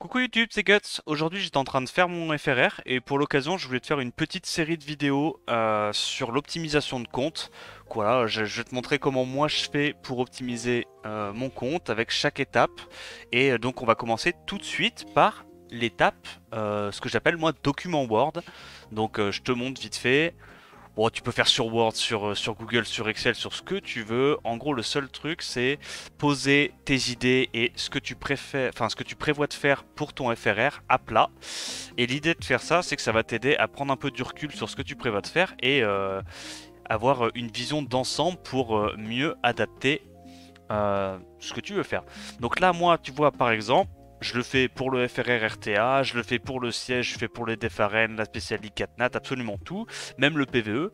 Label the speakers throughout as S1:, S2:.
S1: Coucou YouTube, c'est Guts. Aujourd'hui j'étais en train de faire mon FRR et pour l'occasion je voulais te faire une petite série de vidéos sur l'optimisation de compte. Voilà, je vais te montrer comment moi je fais pour optimiser mon compte avec chaque étape. Et donc on va commencer tout de suite par l'étape, ce que j'appelle moi document Word. Donc je te montre vite fait. Bon, tu peux faire sur Word, sur Google, sur Excel, sur ce que tu veux. En gros, le seul truc, c'est poser tes idées et ce que tu préfères, enfin, ce que tu prévois de faire pour ton FRR à plat. Et l'idée de faire ça, c'est que ça va t'aider à prendre un peu du recul sur ce que tu prévois de faire et avoir une vision d'ensemble pour mieux adapter ce que tu veux faire. Donc là, moi, tu vois, par exemple, je le fais pour le FRR RTA, je le fais pour le siège, je fais pour les DFRN, la spécialité CatNat, absolument tout, même le PVE.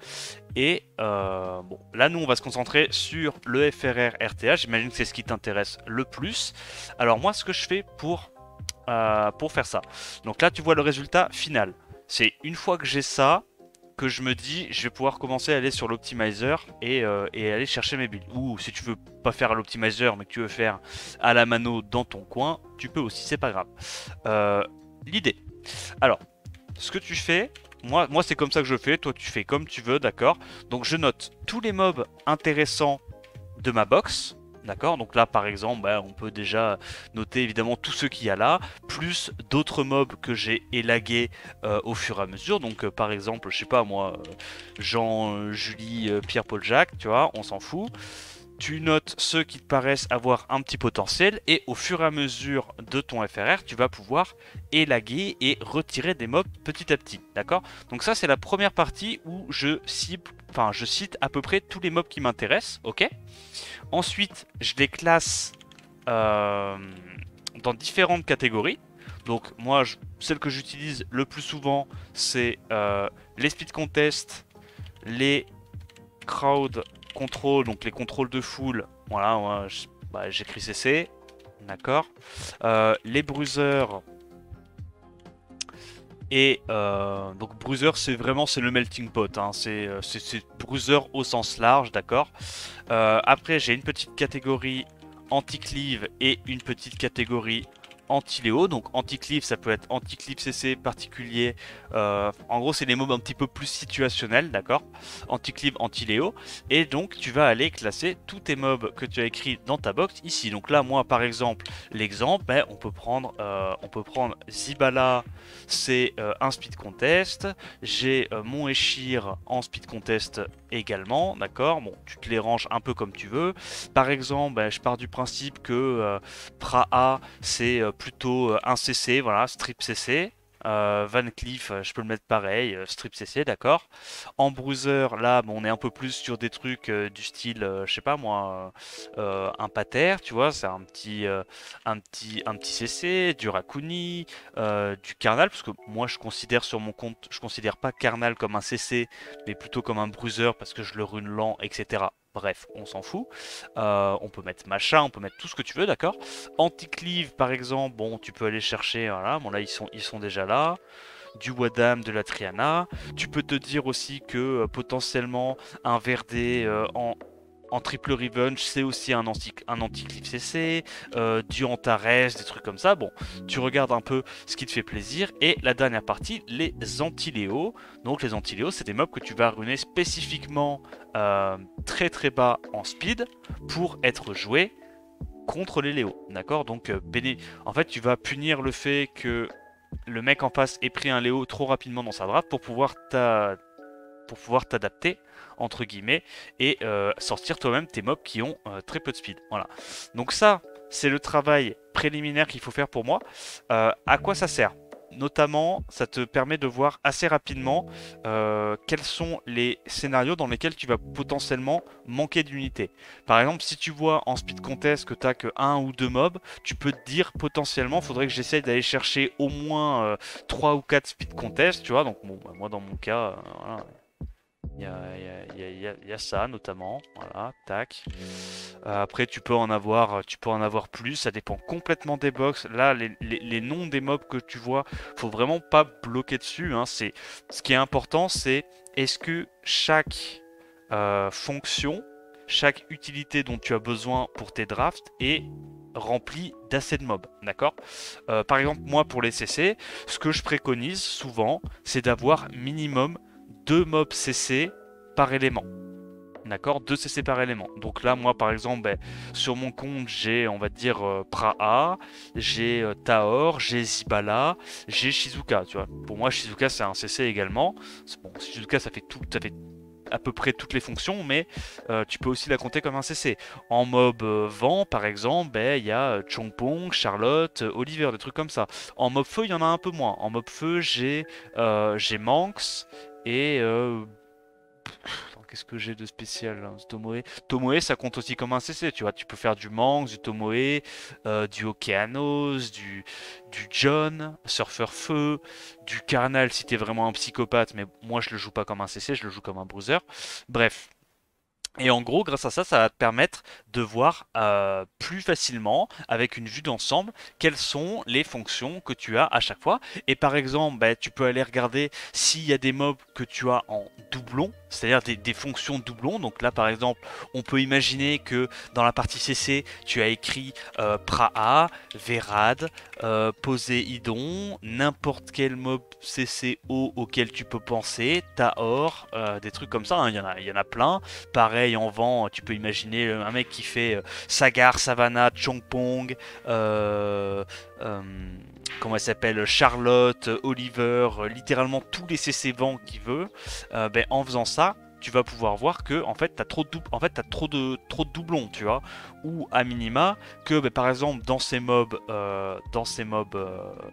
S1: Et bon, là, nous, on va se concentrer sur le FRR RTA. J'imagine que c'est ce qui t'intéresse le plus. Alors moi, ce que je fais pour faire ça. Donc là, tu vois le résultat final. C'est une fois que j'ai ça, que je me dis, je vais pouvoir commencer à aller sur l'optimizer et aller chercher mes builds. Ou si tu veux pas faire à l'optimizer, mais que tu veux faire à la mano dans ton coin, tu peux aussi, c'est pas grave. Euh, L'idée. Alors, ce que tu fais, moi c'est comme ça que je fais, toi tu fais comme tu veux, d'accord. Donc je note tous les mobs intéressants de ma box. D'accord, donc là par exemple, bah, on peut déjà noter évidemment tout ce qu'il y a là, plus d'autres mobs que j'ai élagués au fur et à mesure. Donc par exemple, je sais pas moi, Jean, Julie, Pierre, Paul, Jacques, tu vois, on s'en fout. Tu notes ceux qui te paraissent avoir un petit potentiel et au fur et à mesure de ton FRR, tu vas pouvoir élaguer et retirer des mobs petit à petit. D'accord. Donc ça c'est la première partie où je cible, enfin je cite à peu près tous les mobs qui m'intéressent, ok. Ensuite, je les classe euh, dans différentes catégories. Donc moi, celle que j'utilise le plus souvent, c'est les speed contests, les crowd control, donc les contrôles de foule. Voilà, moi, bah, j'écris CC, d'accord. Les bruisers. Et donc bruiser c'est vraiment c'est le melting pot, hein. C'est bruiser au sens large, d'accord. Après, j'ai une petite catégorie anti-cleave et une petite catégorie anti-léo. Donc anti-cleave, ça peut être anti-cleave CC particulier. En gros, c'est des mobs un petit peu plus situationnels, d'accord. Anti-cleave, anti-léo. Et donc, tu vas aller classer tous tes mobs que tu as écrits dans ta box ici. Donc là, moi, par exemple, l'exemple, ben, on peut prendre Zibala, c'est un speed contest. J'ai mon Eshir en speed contest également, d'accord. Bon, tu te les ranges un peu comme tu veux. Par exemple, ben, je pars du principe que Praha c'est plutôt un CC, voilà, strip CC. Van Cleef, je peux le mettre pareil, strip CC, d'accord. En bruiser, là, bon, on est un peu plus sur des trucs du style, je sais pas moi, un pater, tu vois, c'est un petit CC, du Rakuni, du Karnal, parce que moi je considère sur mon compte, je considère pas Karnal comme un CC, mais plutôt comme un bruiser parce que je le rune lent, etc. Bref, on s'en fout. On peut mettre machin, on peut mettre tout ce que tu veux, d'accord. Anti-cleave, par exemple, bon, tu peux aller chercher, voilà, bon là ils sont déjà là. Du Wadam, de la Triana. Tu peux te dire aussi que potentiellement un Verdé en triple revenge, c'est aussi un anti-cliff CC, du Antares, des trucs comme ça. Bon, tu regardes un peu ce qui te fait plaisir. Et la dernière partie, les anti-léo. Donc les anti-léo, c'est des mobs que tu vas ruiner spécifiquement très très bas en speed pour être joué contre les Léo. D'accord. Donc en fait, tu vas punir le fait que le mec en face ait pris un Léo trop rapidement dans sa draft pour pouvoir t'adapter entre guillemets et sortir toi-même tes mobs qui ont très peu de speed. Voilà. Donc ça, c'est le travail préliminaire qu'il faut faire pour moi. À quoi ça sert? Notamment, ça te permet de voir assez rapidement quels sont les scénarios dans lesquels tu vas potentiellement manquer d'unités. Par exemple, si tu vois en speed contest que tu n'as que un ou deux mobs, tu peux te dire potentiellement, faudrait que j'essaye d'aller chercher au moins 3 ou 4 speed contest, tu vois. Donc, bon, bah, moi dans mon cas, voilà, il y a ça notamment, voilà, tac. Après, tu peux en avoir plus, ça dépend complètement des box. Là, les noms des mobs que tu vois, faut vraiment pas bloquer dessus, hein. Ce qui est important, c'est est-ce que chaque fonction, chaque utilité dont tu as besoin pour tes drafts est rempli d'assez de mobs, d'accord. Par exemple, moi pour les CC, ce que je préconise souvent, c'est d'avoir minimum 2 mobs CC par élément. D'accord, 2 CC par élément. Donc là, moi par exemple, ben, sur mon compte, j'ai, on va dire, Praha, j'ai Taor, j'ai Zibala, j'ai Shizuka, tu vois. Pour moi, Shizuka, c'est un CC également. Bon, Shizuka, ça fait à peu près toutes les fonctions, mais tu peux aussi la compter comme un CC. En mob vent, par exemple, ben, il y a Chongpong, Charlotte, Oliver, des trucs comme ça. En mob feu, il y en a un peu moins. En mob feu, j'ai Manx et qu'est-ce que j'ai de spécial hein, Tomoe. Tomoe, ça compte aussi comme un CC, tu vois. Tu peux faire du Manx, du Tomoe, du Okeanos, du John, Surfer Feu, du Carnal si t'es vraiment un psychopathe, mais moi je le joue pas comme un CC, je le joue comme un bruiser. Bref. Et en gros, grâce à ça, ça va te permettre de voir plus facilement, avec une vue d'ensemble, quelles sont les fonctions que tu as à chaque fois. Et par exemple, bah, tu peux aller regarder s'il y a des mobs que tu as en doublon, c'est-à-dire des fonctions doublons. Donc là, par exemple, on peut imaginer que dans la partie CC, tu as écrit Praha, Verad, Poséidon, n'importe quel mob CCO auquel tu peux penser, Taor, des trucs comme ça, hein, il y en a plein. Pareil en vent, tu peux imaginer un mec qui fait Sagar, Savannah, Chongpong, euh, comment elle s'appelle, Charlotte, Oliver, littéralement tous les CC vent qu'il veut. Ben, en faisant ça, tu vas pouvoir voir que en fait t'as trop de doublons, tu vois, ou à minima que ben, par exemple dans ces mobs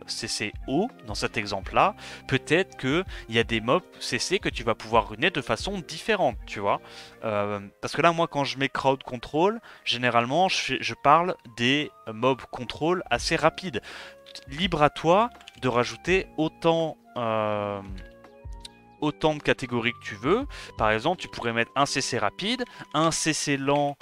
S1: CCO, dans cet exemple là, peut-être que il y a des mobs CC que tu vas pouvoir ruiner de façon différente, tu vois. Parce que là moi quand je mets crowd control, généralement je parle des mobs control assez rapides. Libre à toi de rajouter autant de catégories que tu veux. Par exemple, tu pourrais mettre un CC rapide, un CC lent,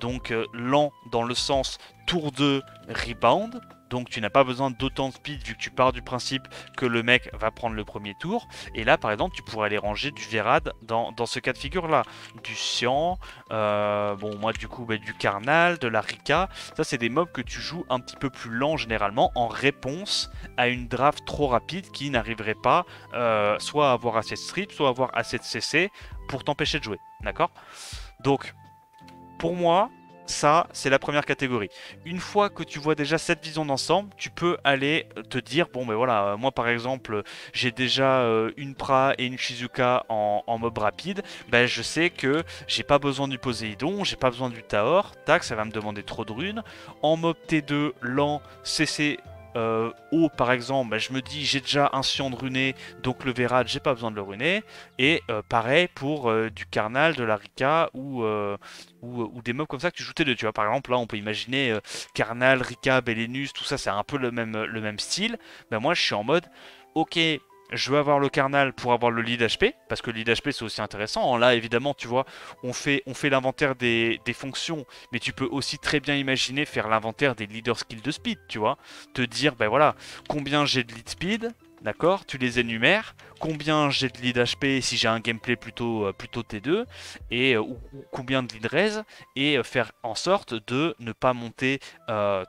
S1: donc lent dans le sens tour 2 rebound. Donc tu n'as pas besoin d'autant de speed vu que tu pars du principe que le mec va prendre le premier tour. Et là par exemple tu pourrais aller ranger du Verad dans ce cas de figure là. Du Cyan, bon moi du coup bah, du Carnal, de la Rika. Ça c'est des mobs que tu joues un petit peu plus lent généralement en réponse à une draft trop rapide qui n'arriverait pas soit à avoir assez de strip, soit à avoir assez de CC pour t'empêcher de jouer. D'accord. Donc pour moi, ça, c'est la première catégorie. Une fois que tu vois déjà cette vision d'ensemble, tu peux aller te dire, bon ben voilà, moi par exemple, j'ai déjà une Pra et une Shizuka en mob rapide, ben je sais que j'ai pas besoin du Poséidon, j'ai pas besoin du Taor, tac, ça va me demander trop de runes. En mob T2, lent, CC haut par exemple, bah, je me dis j'ai déjà un Cyan de runé, donc le Verad j'ai pas besoin de le runer. Et pareil pour du Carnal, de la Rika ou des mobs comme ça que tu joues T2. Tu vois, par exemple là on peut imaginer Carnal, Rika, Belenus, tout ça c'est un peu le même style. Bah, moi je suis en mode ok. Je veux avoir le Carnal pour avoir le lead HP, parce que le lead HP c'est aussi intéressant. Là évidemment tu vois, on fait l'inventaire des fonctions, mais tu peux aussi très bien imaginer faire l'inventaire des leader skills de speed, tu vois. Te dire, ben voilà, combien j'ai de lead speed, d'accord, tu les énumères, combien j'ai de lead HP si j'ai un gameplay plutôt T2, et ou combien de lead res, et faire en sorte de ne pas monter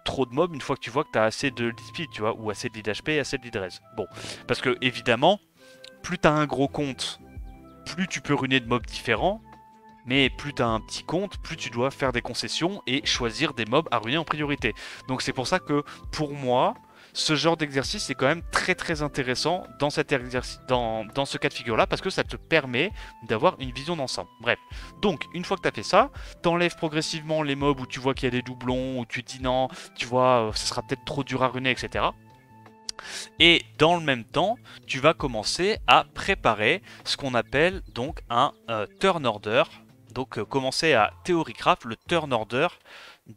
S1: trop de mobs une fois que tu vois que tu as assez de lead speed, tu vois, ou assez de lead HP et assez de lead res. Bon, parce que évidemment, plus tu as un gros compte, plus tu peux ruiner de mobs différents, mais plus tu as un petit compte, plus tu dois faire des concessions et choisir des mobs à ruiner en priorité. Donc c'est pour ça que pour moi, ce genre d'exercice est quand même très très intéressant dans cet exercice, dans ce cas de figure là, parce que ça te permet d'avoir une vision d'ensemble. Bref, donc une fois que tu as fait ça, t'enlèves progressivement les mobs où tu vois qu'il y a des doublons, où tu te dis non, tu vois, ça sera peut-être trop dur à ruiner, etc. Et dans le même temps, tu vas commencer à préparer ce qu'on appelle donc un turn order. Donc commencer à théorycraft le turn order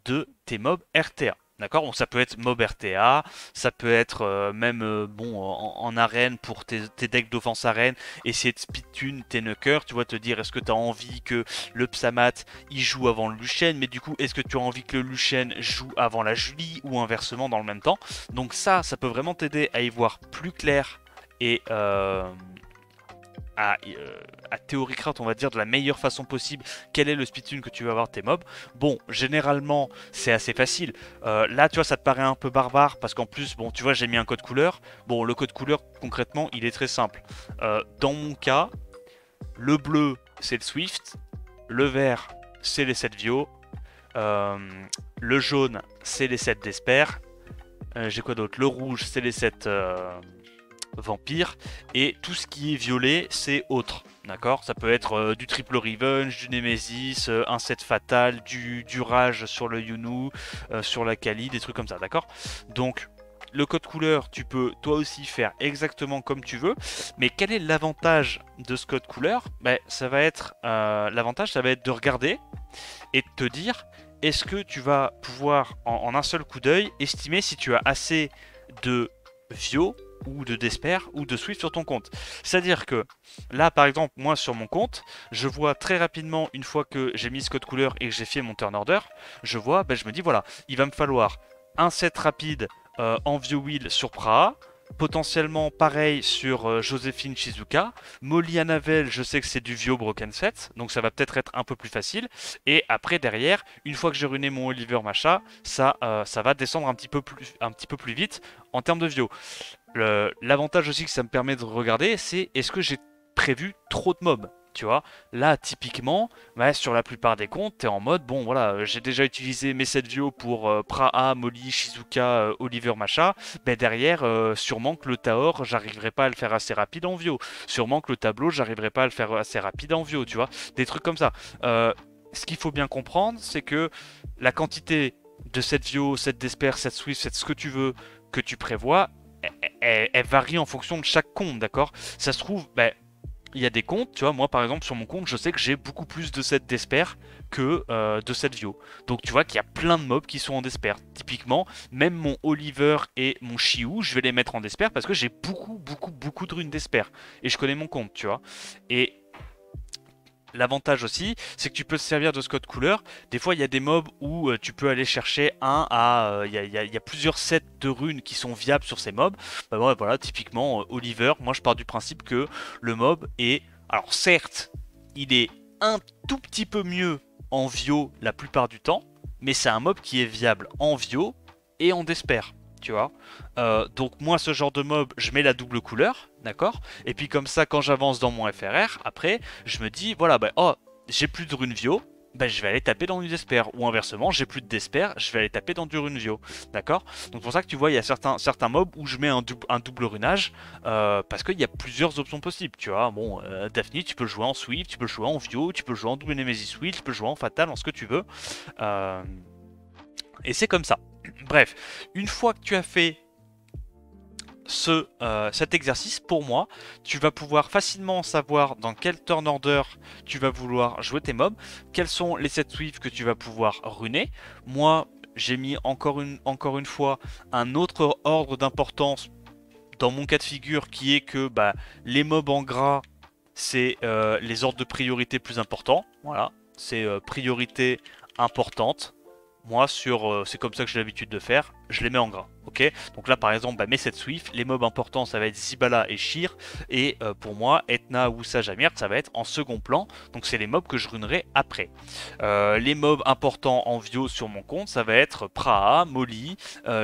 S1: de tes mobs RTA. D'accord. Bon, ça peut être mob RTA, ça peut être même bon en arène pour tes decks d'offense arène, essayer de speedtune tes knockers, tu vois, te dire est-ce que tu as envie que le Psamat il joue avant le Luchen, mais du coup est-ce que tu as envie que le Luchen joue avant la Julie ou inversement dans le même temps. Donc ça peut vraiment t'aider à y voir plus clair et à théorie-craft, on va dire de la meilleure façon possible, quel est le speed tune que tu vas avoir tes mobs. Bon, généralement, c'est assez facile. Là, tu vois, ça te paraît un peu barbare parce qu'en plus, bon, tu vois, j'ai mis un code couleur. Bon, le code couleur, concrètement, il est très simple. Dans mon cas, le bleu, c'est le Swift. Le vert, c'est les 7 Vio. Le jaune, c'est les 7 Desper. J'ai quoi d'autre? Le rouge, c'est les 7 vampires. Et tout ce qui est violet, c'est autre. D'accord? Ça peut être du triple revenge, du Nemesis, un set fatal, du rage sur le Yunu, sur la Kali, des trucs comme ça. D'accord? Donc, le code couleur, tu peux toi aussi faire exactement comme tu veux. Mais quel est l'avantage de ce code couleur? Ben, ça va être l'avantage, ça va être de regarder et de te dire, est-ce que tu vas pouvoir en un seul coup d'œil estimer si tu as assez de Vio ou de Desper ou de Swift sur ton compte. C'est-à-dire que là, par exemple, moi sur mon compte, je vois très rapidement, une fois que j'ai mis ce code couleur et que j'ai fait mon turn order, je vois, ben, je me dis voilà, il va me falloir un set rapide en Vio Wheel sur Praha, potentiellement pareil sur Joséphine Shizuka. Molly Annabelle, je sais que c'est du Vio Broken Set, donc ça va peut-être être un peu plus facile. Et après, derrière, une fois que j'ai ruiné mon Oliver Macha, ça va descendre un petit peu plus vite en termes de Vio. L'avantage aussi que ça me permet de regarder, c'est est-ce que j'ai prévu trop de mobs? Tu vois, là typiquement, bah, sur la plupart des comptes, t'es en mode bon voilà, j'ai déjà utilisé mes 7 Vio pour Praha, Molly, Shizuka, Oliver, Macha. Ben derrière, sûrement que le Taor, j'arriverai pas à le faire assez rapide en Vio. Sûrement que le tableau, j'arriverai pas à le faire assez rapide en Vio, tu vois. Des trucs comme ça. Ce qu'il faut bien comprendre, c'est que la quantité de 7 Vio, 7 Desper, 7 Swift, 7 ce que tu veux, que tu prévois, elle varie en fonction de chaque compte, d'accord? Ça se trouve, ben, il y a des comptes, tu vois, moi par exemple sur mon compte, je sais que j'ai beaucoup plus de 7 d'esper que de 7 Vio. Donc tu vois qu'il y a plein de mobs qui sont en desper. Typiquement, même mon Oliver et mon Chiou, je vais les mettre en desper parce que j'ai beaucoup de runes d'esper. Et je connais mon compte, tu vois. Et l'avantage aussi, c'est que tu peux te servir de ce code couleur. Des fois, il y a des mobs où tu peux aller chercher un à... Il y a plusieurs sets de runes qui sont viables sur ces mobs. Bah, ouais, voilà, typiquement, Oliver, moi je pars du principe que le mob est... Alors certes, il est un tout petit peu mieux en Vio la plupart du temps, mais c'est un mob qui est viable en Vio et en Desper. Tu vois, donc moi ce genre de mob je mets la double couleur, d'accord, et puis comme ça quand j'avance dans mon FRR après je me dis voilà bah oh j'ai plus de rune Vio, bah je vais aller taper dans du Desper, ou inversement j'ai plus de Desper, je vais aller taper dans du rune Vio, d'accord. Donc pour ça que tu vois il y a certains mobs où je mets un double runage parce qu'il y a plusieurs options possibles, tu vois. Bon, Daphne tu peux le jouer en Swift, tu peux le jouer en Vio, tu peux le jouer en double Nemesis Swift, tu peux le jouer en Fatal, en ce que tu veux, et c'est comme ça. Bref, une fois que tu as fait cet exercice, pour moi, tu vas pouvoir facilement savoir dans quel turn order tu vas vouloir jouer tes mobs, quels sont les 7 Swift que tu vas pouvoir runer. Moi, j'ai mis encore une fois un autre ordre d'importance dans mon cas de figure qui est que bah, les mobs en gras, c'est les ordres de priorité plus importants. Voilà, c'est priorité importante. Moi, c'est comme ça que j'ai l'habitude de faire, je les mets en gras. Ok, donc là par exemple, bah, mes 7 Swift, les mobs importants ça va être Zibala et Shir. Et pour moi, Etna, Wusa, Jamir, ça va être en second plan. Donc c'est les mobs que je runerai après. Les mobs importants en Vio sur mon compte, ça va être Praha, Molly,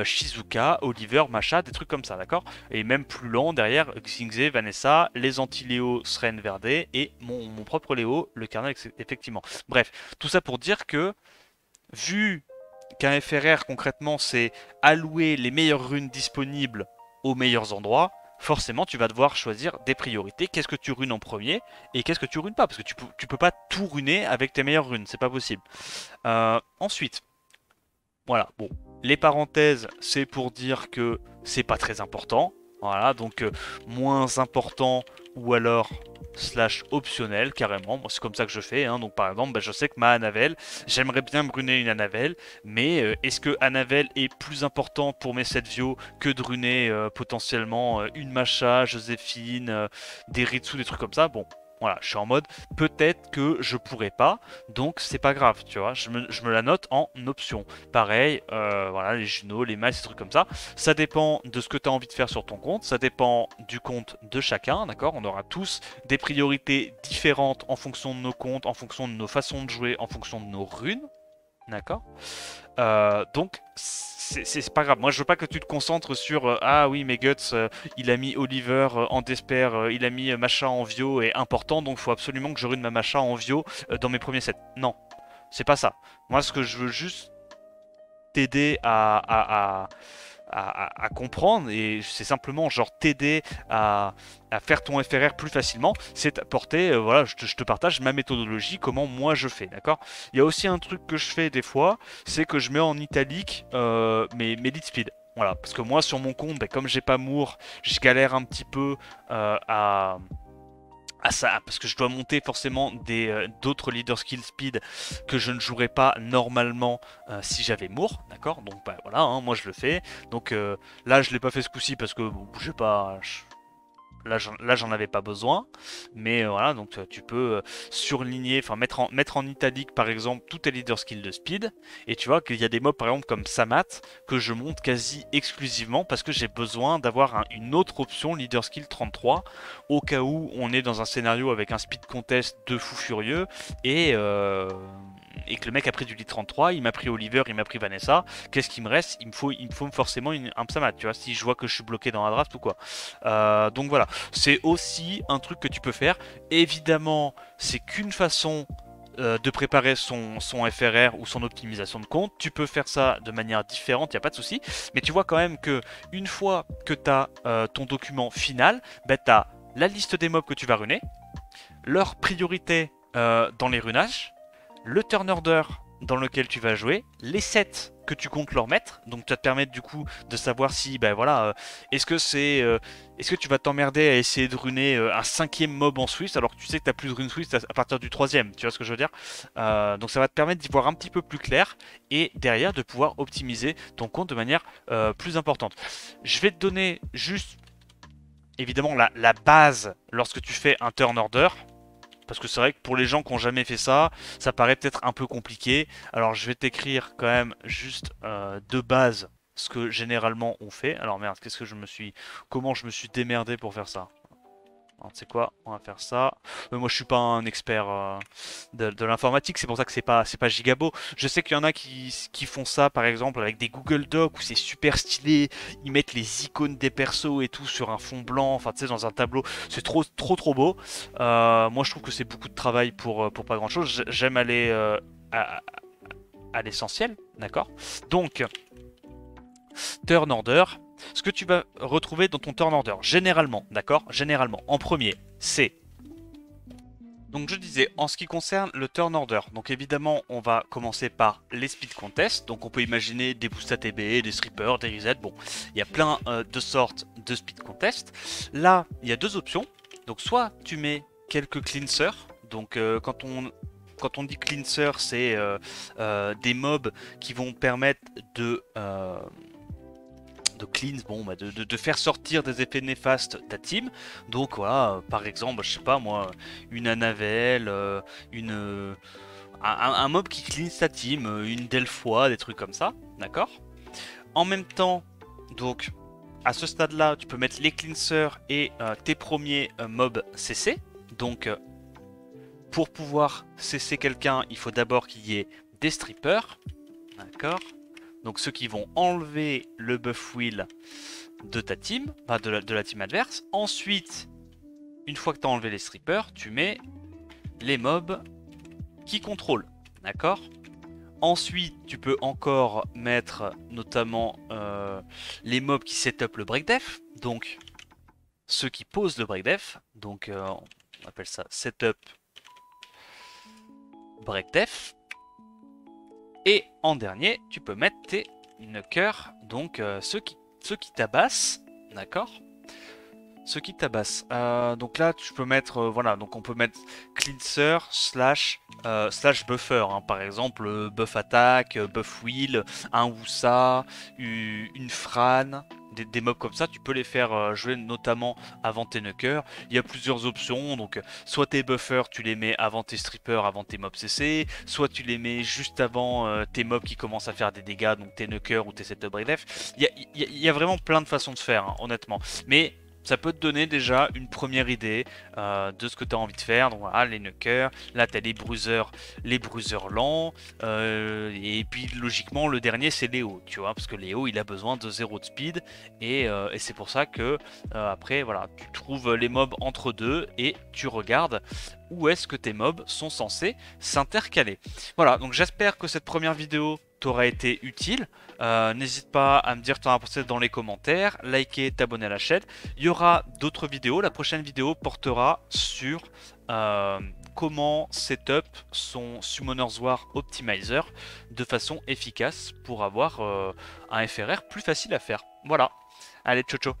S1: Shizuka, Oliver, Macha, des trucs comme ça, d'accord. Et même plus lent derrière, Xingze, Vanessa, les anti-Léo, Sren Verde et mon propre Léo, le Carnal, effectivement. Bref, tout ça pour dire que, vu qu'un FRR concrètement c'est allouer les meilleures runes disponibles aux meilleurs endroits, forcément tu vas devoir choisir des priorités. Qu'est-ce que tu runes en premier et qu'est-ce que tu runes pas, parce que tu peux pas tout runer avec tes meilleures runes, c'est pas possible. Ensuite, voilà, bon, les parenthèses c'est pour dire que c'est pas très important. Voilà, donc moins important ou alors slash optionnel carrément. Moi c'est comme ça que je fais, hein. Donc par exemple bah, je sais que ma Anavel, j'aimerais bien me runer une Anavel, mais est-ce que Anavel est plus important pour mes 7 Vio que de runer potentiellement une Macha, Joséphine, des Ritsu, des trucs comme ça? Bon, Voilà, je suis en mode peut-être que je pourrais pas, donc c'est pas grave, tu vois. Je me la note en option. Pareil, voilà, les Juno, les mailles, ces trucs comme ça. Ça dépend de ce que tu as envie de faire sur ton compte, ça dépend du compte de chacun, d'accord. On aura tous des priorités différentes en fonction de nos comptes, en fonction de nos façons de jouer, en fonction de nos runes, d'accord. Donc c'est pas grave. Moi je veux pas que tu te concentres sur ah oui mais Guts il a mis Oliver en Despair, il a mis Macha en Vio et important donc faut absolument que je rune ma Macha en Vio dans mes premiers sets. Non, c'est pas ça. Moi ce que je veux juste t'aider à comprendre et c'est simplement genre t'aider à faire ton FRR plus facilement, c'est apporter, voilà, je te partage ma méthodologie, comment moi je fais, d'accord. Il y a aussi un truc que je fais des fois, c'est que je mets en italique mes lead speed. Voilà, parce que moi sur mon compte, ben, comme j'ai pas Moore, je galère un petit peu à ça, parce que je dois monter forcément d'autres leader skill speed que je ne jouerais pas normalement si j'avais Moore, d'accord. Donc bah, voilà, hein, moi je le fais. Donc là je l'ai pas fait ce coup-ci parce que bon, j'ai pas, là, j'en avais pas besoin, mais voilà, donc tu peux surligner, enfin mettre en italique par exemple tous tes leader skills de speed, et tu vois qu'il y a des mobs par exemple comme Samat que je monte quasi exclusivement parce que j'ai besoin d'avoir une autre option leader skill 33 au cas où on est dans un scénario avec un speed contest de fou furieux et que le mec a pris du lead 33, il m'a pris Oliver, il m'a pris Vanessa, qu'est-ce qu'il me reste? Il me faut forcément un Psamat, tu vois, si je vois que je suis bloqué dans la draft ou quoi. Donc voilà, c'est aussi un truc que tu peux faire. Évidemment, c'est qu'une façon de préparer son FRR ou son optimisation de compte. Tu peux faire ça de manière différente, il n'y a pas de souci. Mais tu vois quand même que une fois que tu as ton document final, bah, tu as la liste des mobs que tu vas runer, leur priorité dans les runages, le turn order dans lequel tu vas jouer, les sets que tu comptes leur mettre, donc ça te permet du coup de savoir si, ben voilà, est-ce que tu vas t'emmerder à essayer de runer un cinquième mob en Swiss alors que tu sais que tu n'as plus de rune Swiss à partir du troisième, tu vois ce que je veux dire. Donc ça va te permettre d'y voir un petit peu plus clair et derrière de pouvoir optimiser ton compte de manière plus importante. Je vais te donner juste évidemment la base lorsque tu fais un turn order. Parce que c'est vrai que pour les gens qui n'ont jamais fait ça, ça paraît peut-être un peu compliqué. Alors je vais t'écrire quand même juste de base ce que généralement on fait. Alors merde, comment je me suis démerdé pour faire ça? Alors, tu sais quoi, on va faire ça. Moi je suis pas un expert de l'informatique, c'est pour ça que c'est pas gigabo. Je sais qu'il y en a qui font ça par exemple avec des Google Docs où c'est super stylé, ils mettent les icônes des persos et tout sur un fond blanc, enfin tu sais dans un tableau, c'est trop beau. Moi je trouve que c'est beaucoup de travail pour pas grand chose. J'aime aller à l'essentiel, d'accord. Donc turn order, ce que tu vas retrouver dans ton turn order, généralement, d'accord, généralement, en premier, c'est... Donc je disais, en ce qui concerne le turn order, donc évidemment on va commencer par les speed contests, donc on peut imaginer des boosts ATB, des strippers, des resets, bon, il y a plein de sortes de speed contests. Là, il y a deux options, donc soit tu mets quelques cleansers, donc quand on dit cleanser, c'est des mobs qui vont permettre de cleanse, bon, bah de faire sortir des effets néfastes ta team. Donc voilà, par exemple, je sais pas moi, une Anavel, un mob qui cleanse ta team, une Delphoi, des trucs comme ça, d'accord. En même temps, donc à ce stade-là, tu peux mettre les cleansers et tes premiers mobs CC. Donc pour pouvoir cesser quelqu'un, il faut d'abord qu'il y ait des strippers, d'accord. Donc ceux qui vont enlever le buff wheel de ta team, enfin de la team adverse. Ensuite, une fois que tu as enlevé les strippers, tu mets les mobs qui contrôlent. D'accord. Ensuite, tu peux encore mettre notamment les mobs qui setup le break def. Donc ceux qui posent le break def. Donc on appelle ça setup break def. Et en dernier, tu peux mettre tes knockers, donc ceux qui tabassent, d'accord. Ceux qui tabassent. Donc là, tu peux mettre, voilà, donc on peut mettre cleanser slash buffer, hein, par exemple buff attaque, buff wheel, un Wusa, une Fran, des mobs comme ça, tu peux les faire jouer notamment avant tes knockers. Il y a plusieurs options, donc soit tes buffers, tu les mets avant tes strippers, avant tes mobs CC, soit tu les mets juste avant tes mobs qui commencent à faire des dégâts, donc tes knockers ou tes setup relief. Il y a vraiment plein de façons de faire, hein, honnêtement. Mais ça peut te donner déjà une première idée de ce que tu as envie de faire. Donc voilà, les knockers, là tu as les bruiseurs lents, et puis logiquement le dernier c'est Léo, tu vois, parce que Léo il a besoin de 0 de speed, et c'est pour ça que après voilà, tu trouves les mobs entre deux et tu regardes où est-ce que tes mobs sont censés s'intercaler. Voilà, donc j'espère que cette première vidéo t'aura été utile. N'hésite pas à me dire ton pensé dans les commentaires, liker, t'abonner à la chaîne. Il y aura d'autres vidéos. La prochaine vidéo portera sur comment setup son Summoner's War Optimizer de façon efficace pour avoir un FRR plus facile à faire. Voilà. Allez, ciao ciao.